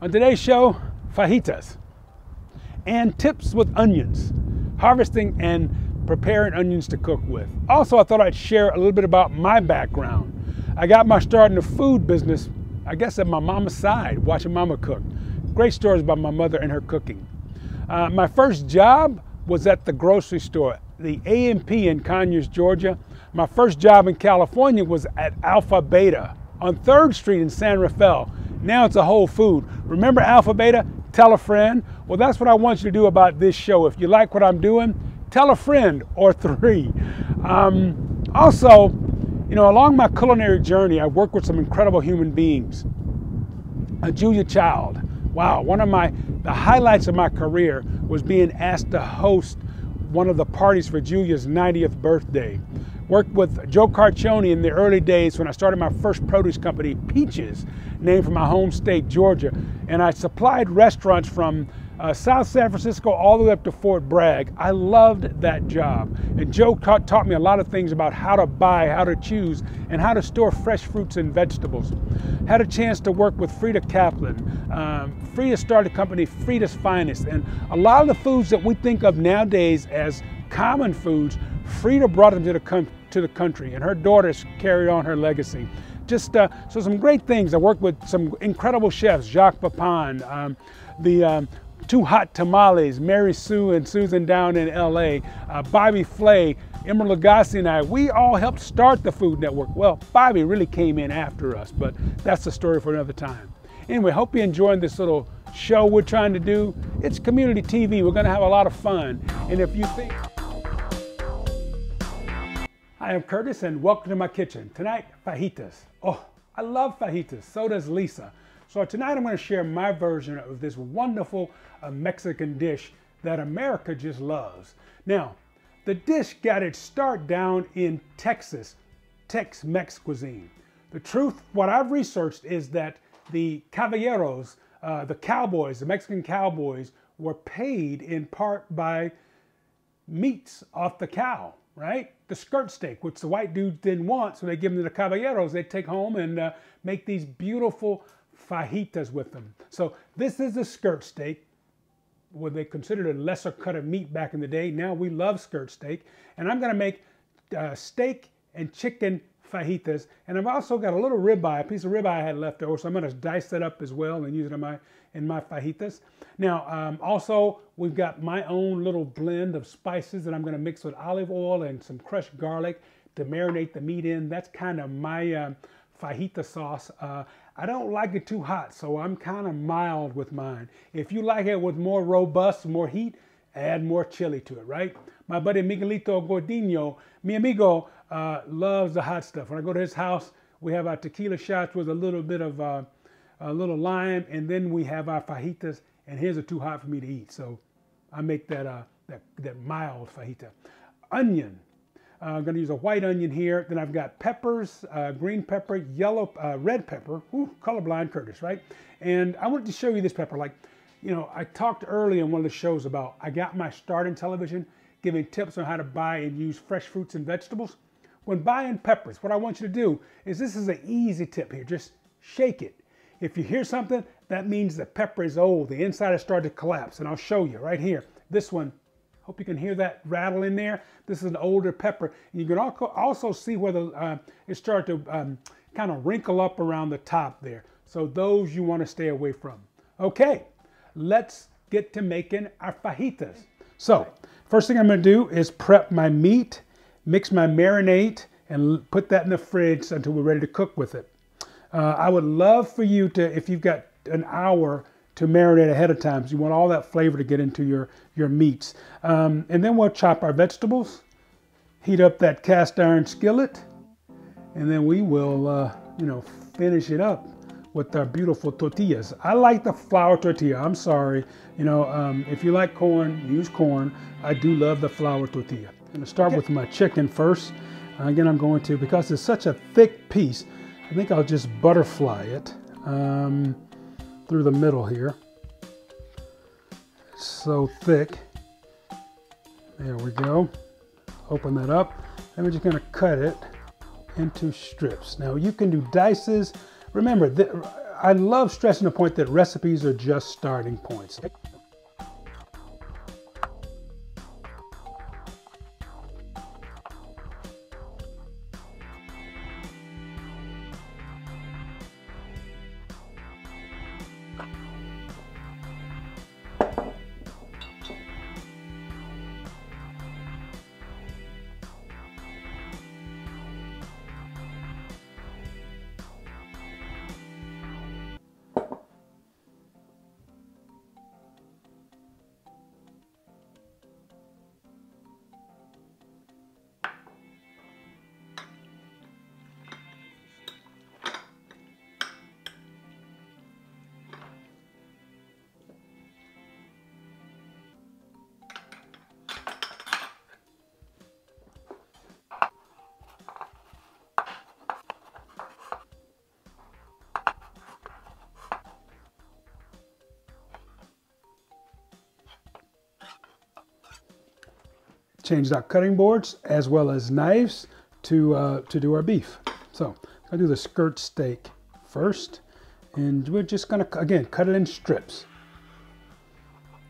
On today's show, fajitas and tips with onions, harvesting and preparing onions to cook with. Also, I thought I'd share a little bit about my background. I got my start in the food business, I guess at my mama's side, watching mama cook. Great stories about my mother and her cooking. My first job was at the grocery store, the A&P in Conyers, Georgia. My first job in California was at Alpha Beta on 3rd Street in San Rafael. Now it's a Whole Food. Remember Alpha Beta? Tell a friend. Well, that's what I want you to do about this show. If you like what I'm doing, tell a friend or 3. Also, you know, along my culinary journey, I worked with some incredible human beings. Julia Child. Wow, one of the highlights of my career was being asked to host one of the parties for Julia's 90th birthday. Worked with Joe Carcione in the early days when I started my first produce company, Peaches, named for my home state, Georgia. And I supplied restaurants from South San Francisco all the way up to Fort Bragg. I loved that job. And Joe taught me a lot of things about how to buy, how to choose, and how to store fresh fruits and vegetables. Had a chance to work with Frida Kaplan. Frida started a company, Frida's Finest. And a lot of the foods that we think of nowadays as common foods, Frida brought them to the country, and her daughters carried on her legacy. Just so some great things. I worked with some incredible chefs, Jacques Pepin, the Two Hot Tamales, Mary Sue and Susan down in LA, Bobby Flay, Emerald Lagasse and I, we all helped start the Food Network. Well, Bobby really came in after us, but that's the story for another time. Anyway, hope you're enjoying this little show we're trying to do. It's community TV. We're going to have a lot of fun. And if you think... Hi, I'm Curtis and welcome to my kitchen. Tonight, fajitas. Oh, I love fajitas. So does Lisa. So tonight I'm going to share my version of this wonderful Mexican dish that America just loves. Now, the dish got its start down in Texas, Tex-Mex cuisine. The truth, what I've researched is that the caballeros, the cowboys, the Mexican cowboys, were paid in part by meats off the cow, right? The skirt steak, which the white dudes didn't want, so they give them to the caballeros. They take home and make these beautiful fajitas with them. So this is a skirt steak, what they considered a lesser cut of meat back in the day. Now we love skirt steak. And I'm going to make steak and chicken fajitas. And I've also got a little ribeye, a piece of ribeye I had left over, so I'm going to dice that up as well and use it in my fajitas. Now, also, we've got my own little blend of spices that I'm going to mix with olive oil and some crushed garlic to marinate the meat in. That's kind of my fajita sauce. I don't like it too hot, so I'm kind of mild with mine. If you like it with more robust, more heat, add more chili to it, right? My buddy Miguelito Gordino, mi amigo, loves the hot stuff. When I go to his house, we have our tequila shots with a little bit of a little lime, and then we have our fajitas, and his are too hot for me to eat, so I make that mild fajita. Onion. I'm going to use a white onion here. Then I've got peppers, green pepper, yellow, red pepper. Ooh, colorblind Curtis, right? And I wanted to show you this pepper. Like, you know, I talked earlier in one of the shows about I got my start in television, giving tips on how to buy and use fresh fruits and vegetables. When buying peppers, what I want you to do is, this is an easy tip here. Just shake it. If you hear something, that means the pepper is old. The inside has started to collapse, and I'll show you right here. This one. Hope you can hear that rattle in there. This is an older pepper. And you can also see where it started to kind of wrinkle up around the top there. So those you want to stay away from. Okay, let's get to making our fajitas. So first thing I'm going to do is prep my meat, mix my marinade, and put that in the fridge until we're ready to cook with it. I would love for you to, if you've got an hour, to marinate ahead of time, so you want all that flavor to get into your meats. And then we'll chop our vegetables, heat up that cast iron skillet, and then we will, you know, finish it up with our beautiful tortillas. I like the flour tortilla. I'm sorry, you know, if you like corn, use corn. I do love the flour tortilla. I'm going to start with my chicken first. Again, I'm going to, because it's such a thick piece, I think I'll just butterfly it. Through the middle here. It's so thick. There we go. Open that up. And we're just going to cut it into strips. Now you can do dices. Remember, I love stressing the point that recipes are just starting points. Changed out cutting boards as well as knives to do our beef. So I'll do the skirt steak first, and we're just gonna, again, cut it in strips.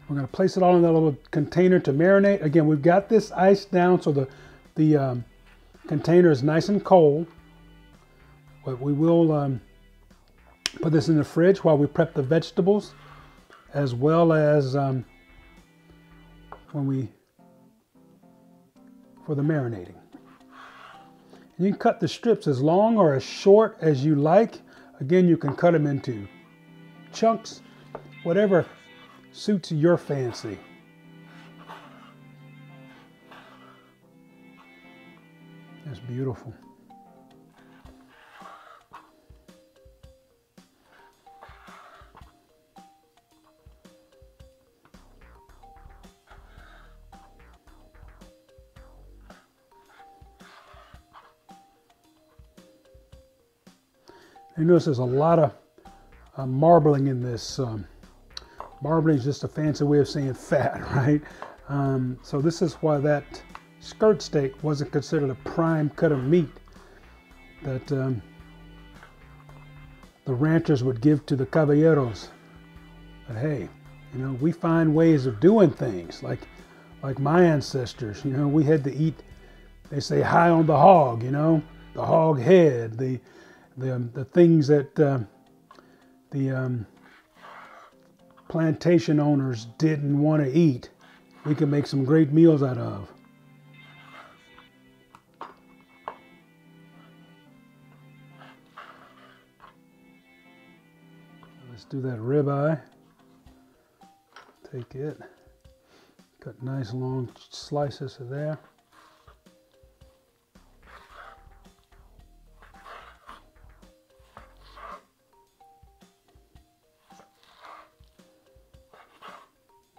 We're gonna place it all in that little container to marinate. Again, we've got this iced down so the container is nice and cold, but we will put this in the fridge while we prep the vegetables, as well as for the marinating. And you can cut the strips as long or as short as you like. Again, you can cut them into chunks, whatever suits your fancy. That's beautiful. You notice there's a lot of marbling in this. Marbling is just a fancy way of saying fat, right? So this is why that skirt steak wasn't considered a prime cut of meat that the ranchers would give to the caballeros. But hey, you know, we find ways of doing things like my ancestors. You know, we had to eat, they say, high on the hog, you know, the hog head, the things that the plantation owners didn't want to eat. We can make some great meals out of. Let's do that ribeye. Take it, cut nice long slices of there.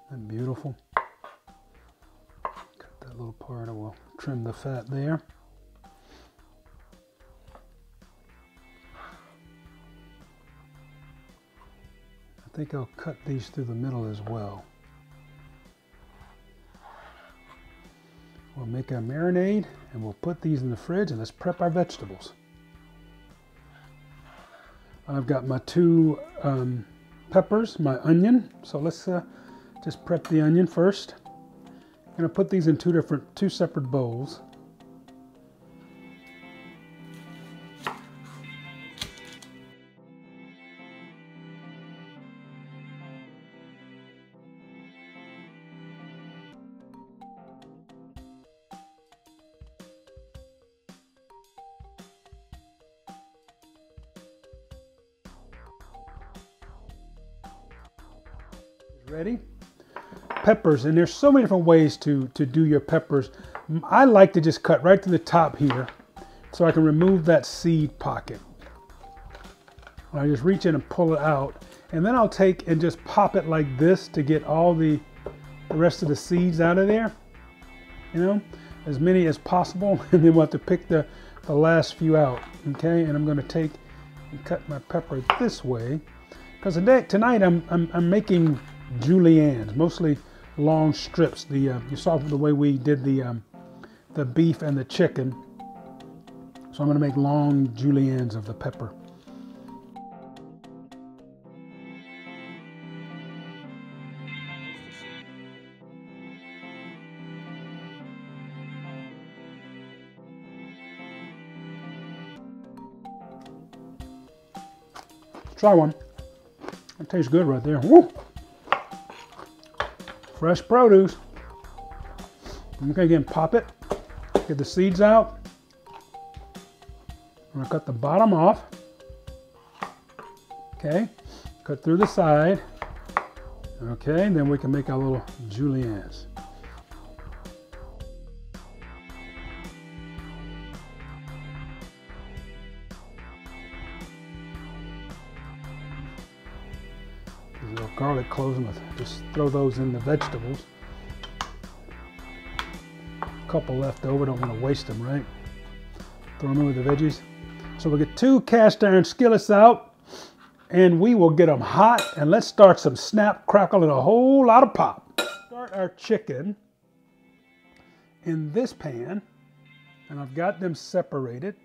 And beautiful. Cut that little part, and we'll trim the fat there. I think I'll cut these through the middle as well. We'll make our marinade and we'll put these in the fridge, and let's prep our vegetables. I've got my two peppers, my onion, so let's just prep the onion first. I'm going to put these in two separate bowls. Ready? Peppers, and there's so many different ways to do your peppers. I like to just cut right to the top here so I can remove that seed pocket. I just reach in and pull it out, and then I'll take and just pop it like this to get all the rest of the seeds out of there, you know, as many as possible, and then we'll have to pick the last few out. Okay, and I'm going to take and cut my pepper this way because tonight I'm making juliennes, mostly long strips. You saw the way we did the beef and the chicken, so I'm going to make long juliennes of the pepper. Try one. It tastes good right there. Woo! Fresh produce. Okay, again, pop it. Get the seeds out. I'm gonna cut the bottom off. Okay, cut through the side. Okay, and then we can make our little juliennes. There's a little garlic cloves, just throw those in the vegetables. A couple left over, don't want to waste them, right? Throw them in with the veggies. So we'll get 2 cast iron skillets out, and we will get them hot, and let's start some snap, crackle, and a whole lot of pop. Start our chicken in this pan, and I've got them separated.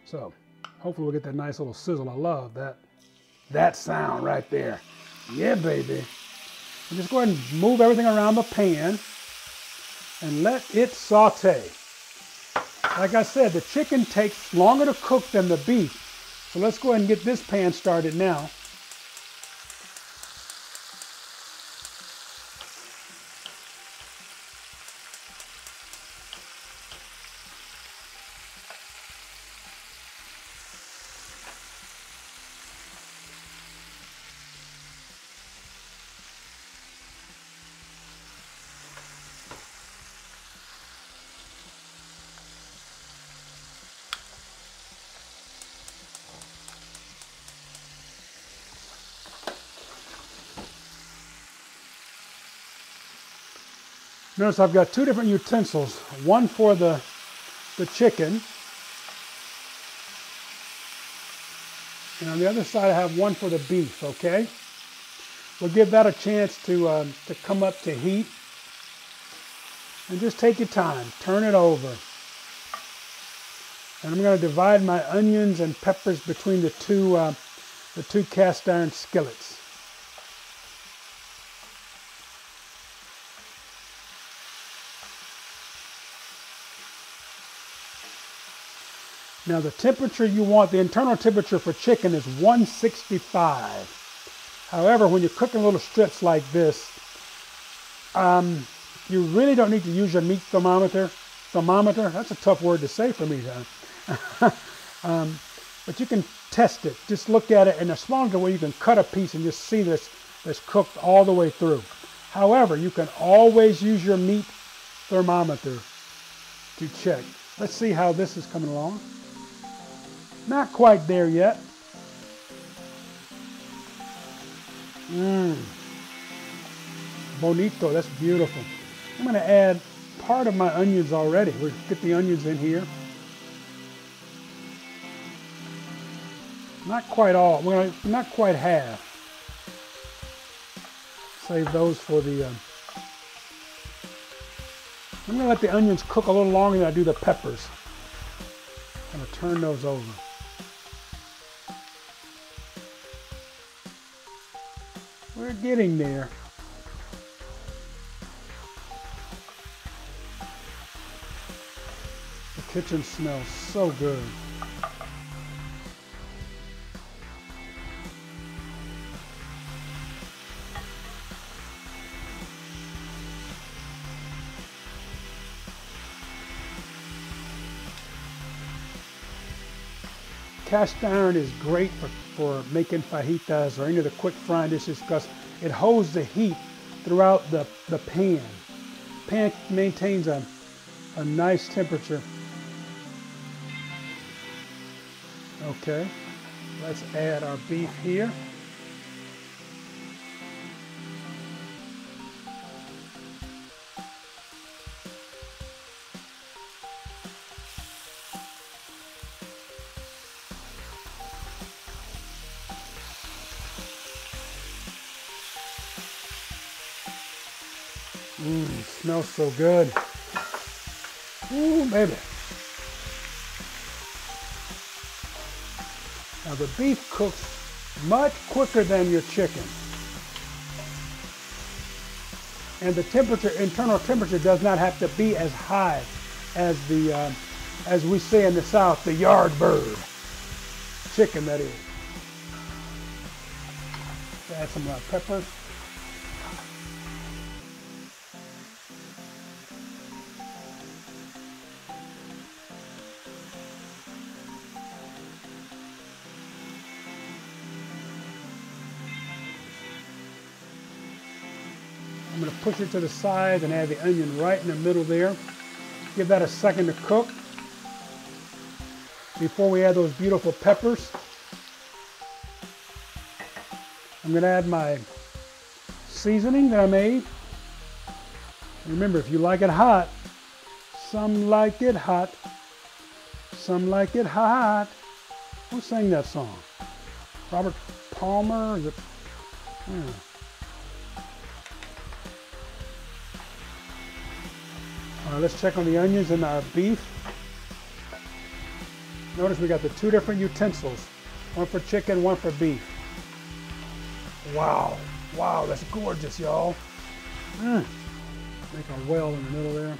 So hopefully we'll get that nice little sizzle. I love that sound right there. Yeah, baby. And just go ahead and move everything around the pan and let it saute. Like I said, the chicken takes longer to cook than the beef. So let's go ahead and get this pan started now. Notice I've got 2 different utensils, one for the chicken, and on the other side I have one for the beef, okay? We'll give that a chance to come up to heat, and just take your time, turn it over. And I'm going to divide my onions and peppers between the two cast iron skillets. Now the temperature you want, the internal temperature for chicken is 165. However, when you're cooking little strips like this, you really don't need to use your meat thermometer. Thermometer, that's a tough word to say for me, huh? But you can test it. Just look at it in a small enough way you can cut a piece and just see this cooked all the way through. However, you can always use your meat thermometer to check. Let's see how this is coming along. Not quite there yet. Bonito, that's beautiful. I'm going to add part of my onions already. We'll get the onions in here. Not quite all, not quite half. Save those for the, I'm going to let the onions cook a little longer than I do the peppers. I'm going to turn those over. We're getting there. The kitchen smells so good. Cast iron is great for making fajitas or any of the quick frying dishes because it holds the heat throughout the pan. Pan maintains a nice temperature. Okay, let's add our beef here. It smells so good. Ooh, baby. Now the beef cooks much quicker than your chicken. And the temperature, internal temperature does not have to be as high as as we say in the South, the yard bird. Chicken, that is. Add some pepper. I'm going to push it to the side and add the onion right in the middle there. Give that a second to cook before we add those beautiful peppers. I'm going to add my seasoning that I made. Remember, if you like it hot, some like it hot, some like it hot. Who sang that song? Robert Palmer? Is it? Yeah. All right, let's check on the onions and our beef. Notice we got the two different utensils. One for chicken, one for beef. Wow, wow, that's gorgeous, y'all. Make a well in the middle there.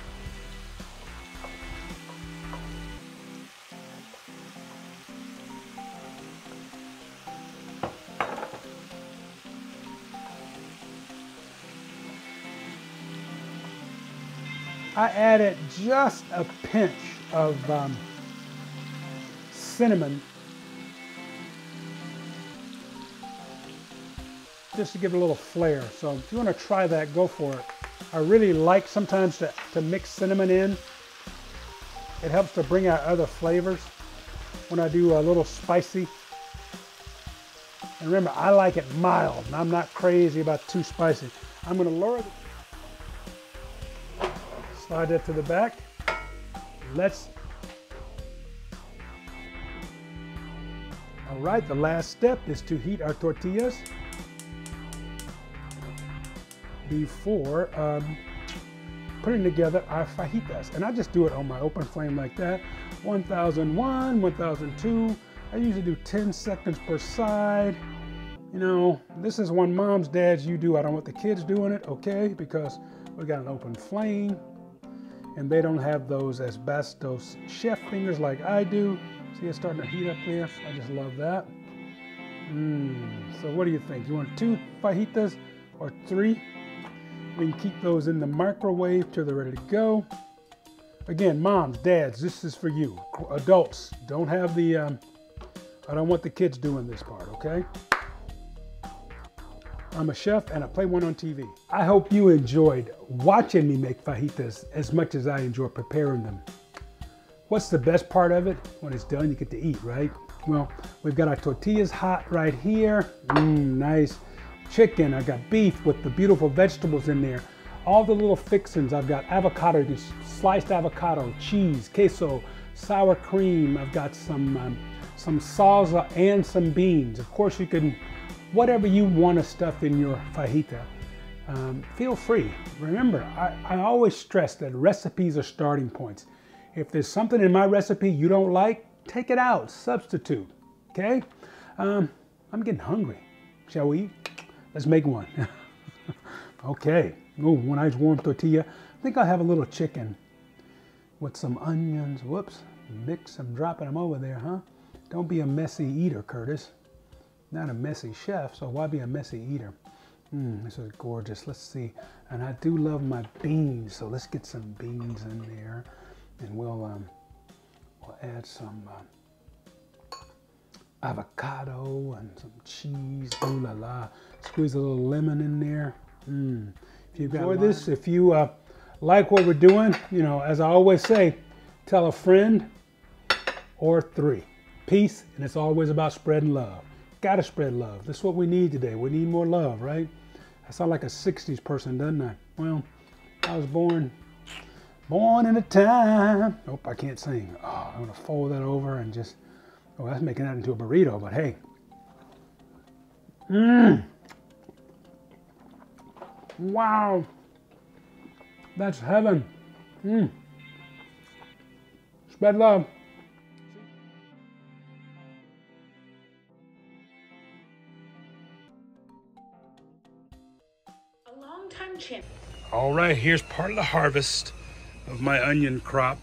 I added just a pinch of cinnamon just to give it a little flair. So if you want to try that, go for it. I really like sometimes to mix cinnamon in. It helps to bring out other flavors when I do a little spicy. And remember, I like it mild, and I'm not crazy about too spicy. I'm going to lower it. Slide that to the back. All right, the last step is to heat our tortillas before putting together our fajitas. And I just do it on my open flame like that. 1001, 1002. I usually do 10 seconds per side. You know, this is one moms, dads, you do. I don't want the kids doing it, okay? Because we got an open flame and they don't have those asbestos chef fingers like I do. See, it's starting to heat up there. I just love that. So what do you think? You want 2 fajitas or 3? We can keep those in the microwave till they're ready to go. Again, moms, dads, this is for you. Adults, don't have the, I don't want the kids doing this part, okay? I'm a chef and I play one on TV. I hope you enjoyed watching me make fajitas as much as I enjoy preparing them. What's the best part of it? When it's done, you get to eat, right? Well, we've got our tortillas hot right here. Nice chicken. I got beef with the beautiful vegetables in there. All the little fixings. I've got avocado, just sliced avocado, cheese, queso, sour cream. I've got some salsa and some beans. Of course, you can, whatever you want to stuff in your fajita, feel free. Remember, I always stress that recipes are starting points. If there's something in my recipe you don't like, take it out, substitute, okay? I'm getting hungry. Shall we eat? Let's make one. Okay. Oh, one nice warm tortilla. I think I'll have a little chicken with some onions. Whoops. Mix them, dropping them over there, huh? Don't be a messy eater, Curtis. Not a messy chef, so why be a messy eater? This is gorgeous. Let's see. And I do love my beans, so let's get some beans in there. And we'll add some avocado and some cheese. Ooh la la. Squeeze a little lemon in there. If you enjoy this, if you like what we're doing, you know, as I always say, tell a friend or 3. Peace, and it's always about spreading love. Gotta spread love. That's what we need today. We need more love, right? I sound like a 60s person, doesn't I? Well, I was born in a time. Nope, I can't sing. Oh, I'm gonna fold that over and just, oh, that's making that into a burrito, but hey. Wow. That's heaven. Spread love. A long-time champ. All right, here's part of the harvest of my onion crop.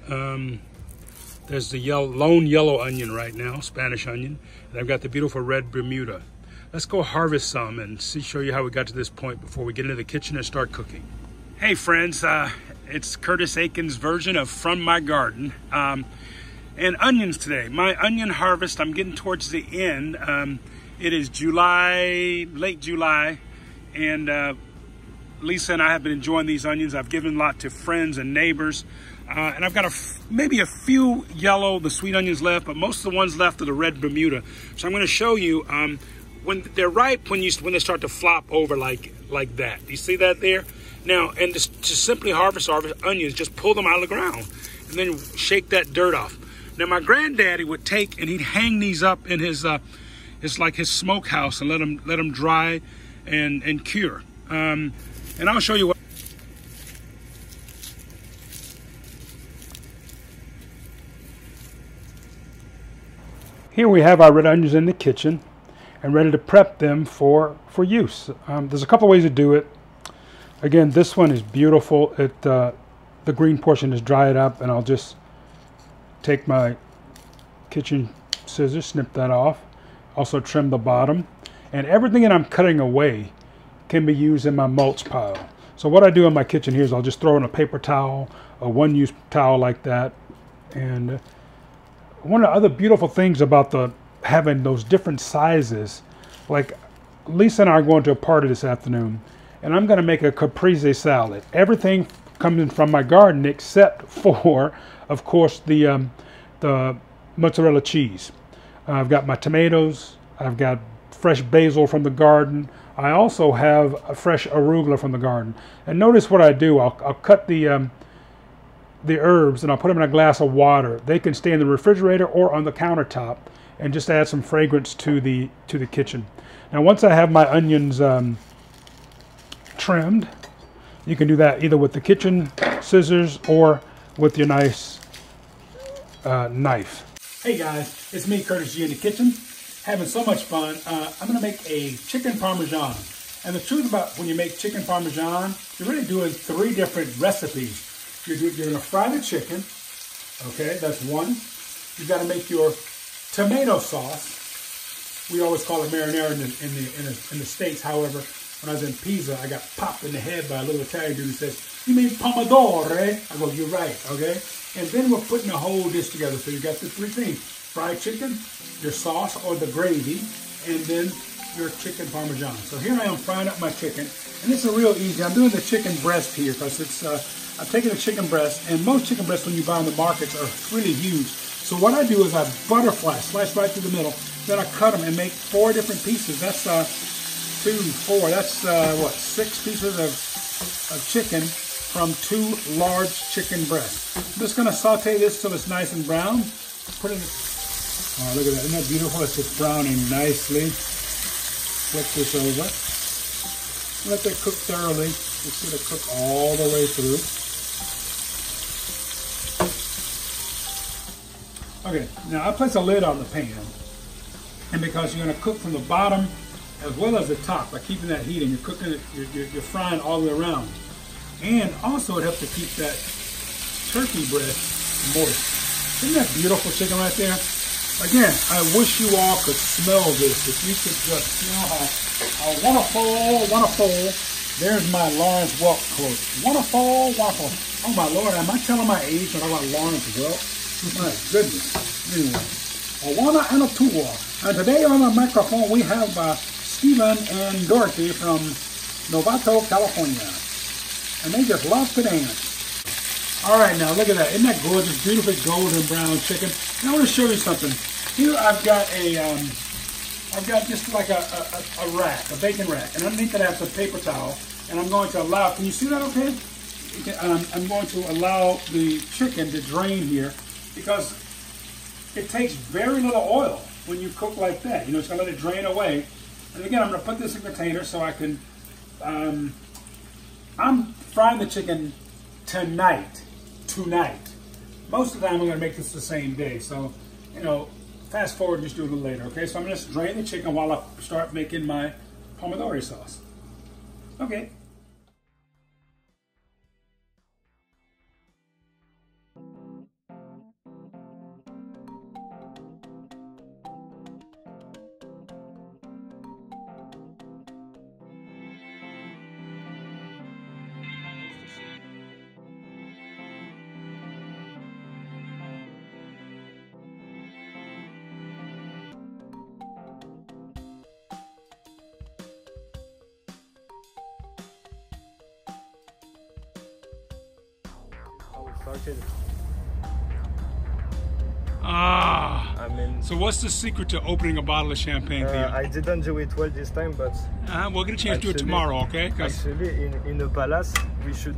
There's the lone yellow onion right now, Spanish onion, and I've got the beautiful red Bermuda. let's go harvest some and show you how we got to this point before we get into the kitchen and start cooking. Hey friends, it's Curtis Aikens' version of From My Garden. And onions today. My onion harvest, I'm getting towards the end. It is July, late July, and Lisa and I have been enjoying these onions. I've given a lot to friends and neighbors. And I've got maybe a few yellow, the sweet onions left, but most of the ones left are the red Bermuda. So I'm gonna show you, when they're ripe, when they start to flop over like that. You see that there? Now, and to simply harvest onions, just pull them out of the ground and then shake that dirt off. Now, my granddaddy would take and he'd hang these up in his, it's like his smokehouse, and let them dry and cure. And I'll show you what. Here we have our red onions in the kitchen and ready to prep them for use. There's a couple ways to do it. Again, this one is beautiful. The green portion is dried up, and I'll just take my kitchen scissors, snip that off. Also trim the bottom. And everything that I'm cutting away can be used in my mulch pile. So what I do in my kitchen here is I'll just throw in a paper towel, a one-use towel like that. And one of the other beautiful things about having those different sizes, like Lisa and I are going to a party this afternoon, and I'm going to make a caprese salad. Everything comes in from my garden except for, of course, the mozzarella cheese. I've got my tomatoes. I've got fresh basil from the garden. I also have a fresh arugula from the garden. And notice what I do. I'll cut the herbs and I'll put them in a glass of water. They can stay in the refrigerator or on the countertop and just add some fragrance to the kitchen. Now, once I have my onions trimmed, you can do that either with the kitchen scissors or with your nice knife. Hey guys, it's me, Curtis G, in the kitchen, having so much fun. I'm gonna make a chicken parmesan. And the truth about when you make chicken parmesan, you're really doing 3 different recipes. You're gonna fry the chicken, okay, that's one. You've gotta make your tomato sauce. We always call it marinara in the States. However, when I was in Pisa, I got popped in the head by a little Italian dude who says, "You mean pomodoro?" I go, "You're right," okay? And then we're putting the whole dish together. So you got the 3 things: fried chicken, your sauce or the gravy, and then your chicken parmesan. So here I am frying up my chicken, and it's a real easy. I'm doing the chicken breast here because it's, I'm taking a chicken breast, and most chicken breasts when you buy in the markets are really huge. So what I do is I butterfly, slice right through the middle, then I cut them and make 4 different pieces. That's 2, 4, that's what, 6 pieces of chicken from 2 large chicken breasts. I'm just gonna saute this till it's nice and brown. Put it in, oh, look at that, isn't that beautiful? It's just browning nicely. Flip this over. Let that cook thoroughly. Just let it cook all the way through. Okay, now I place a lid on the pan, and because you're going to cook from the bottom as well as the top by keeping that heat, and you're cooking it, you're frying all the way around, and also it helps to keep that turkey breast moist. Isn't that beautiful chicken right there? Again, I wish you all could smell this. If you could just smell how wonderful. There's my Lawrence Welk quote. Wonderful. Oh my Lord, am I telling my age when I about Lawrence Welk? My goodness. Anyway, a one and a two. And today on the microphone we have Stephen and Dorothy from Novato, California. And they just love to dance. All right, now look at that. Isn't that gorgeous, beautifully golden brown chicken? And I want to show you something. Here I've got just like a rack, a bacon rack, and underneath it I have some paper towel. And I'm going to allow, can you see that okay? I'm going to allow the chicken to drain here because it takes very little oil when you cook like that. You know, it's going to let it drain away. And again, I'm going to put this in a container so I can, I'm frying the chicken tonight. Most of the time I'm going to make this the same day. So, you know, fast forward, just do it a little later, okay? So I'm going to drain the chicken while I start making my pomodoro sauce. Okay. started. Ah. I mean, so what's the secret to opening a bottle of champagne, Theo? I didn't do it well this time, but We'll get a chance to do it tomorrow, okay? Actually, in a palace, we should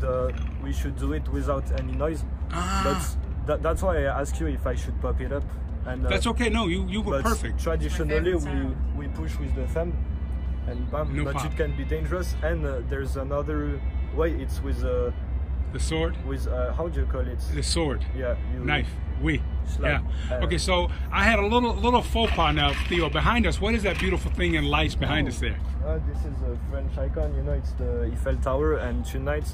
do it without any noise. But that's why I asked you if I should pop it up. And that's okay. No, you were perfect. Traditionally, we push with the thumb, and bam, No but pop. it can be dangerous. And there's another way. It's with the sword. With how do you call it? The sword. Yeah. Knife. Oui. Slap. Yeah. Okay, so I had a little faux pas now, Theo. Behind us, what is that beautiful thing in lights behind us there? This is a French icon. You know, it's the Eiffel Tower, and tonight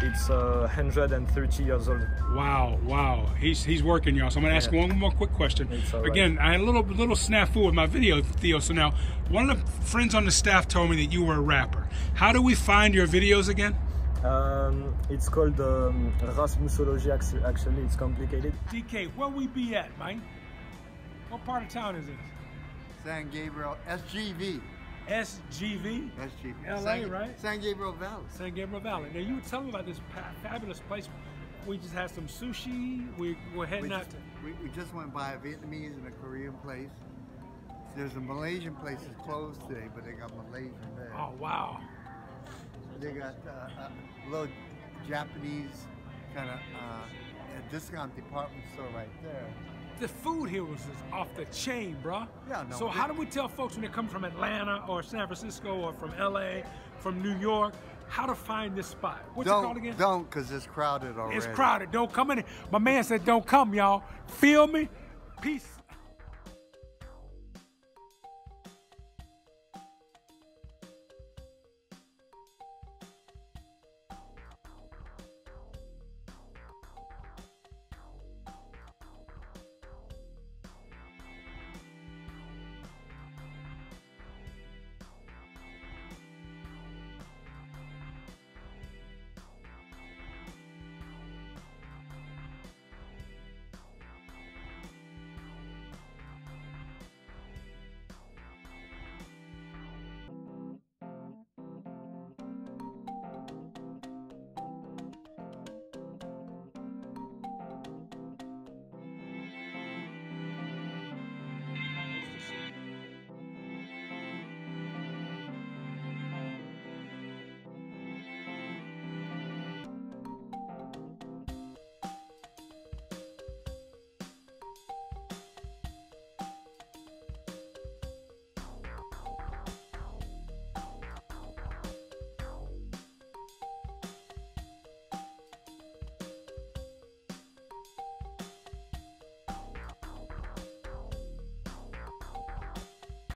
it's 130 years old. Wow, wow. He's working, y'all. So I'm gonna ask one more quick question. Again, I had a little snafu with my video, Theo. So now, one of the friends on the staff told me that you were a rapper. How do we find your videos again? It's called Rasmusology. Actually, it's complicated. DK, where we be at, man? What part of town is it? San Gabriel, SGV. SGV? SGV. LA, right? San Gabriel Valley. San Gabriel Valley. Now, you were telling me about this fabulous place. We just had some sushi. We're heading out to... We just went by a Vietnamese and a Korean place. There's a Malaysian place that's closed today, but they got Malaysian there. Oh, wow. They got a little Japanese kind of discount department store right there. The food here was just off the chain, bruh. Yeah, no. So how do we tell folks when they come from Atlanta or San Francisco or from LA, from New York, how to find this spot? What's it called again? Don't, because it's crowded already. It's crowded. Don't come in. My man said don't come, y'all. Feel me? Peace.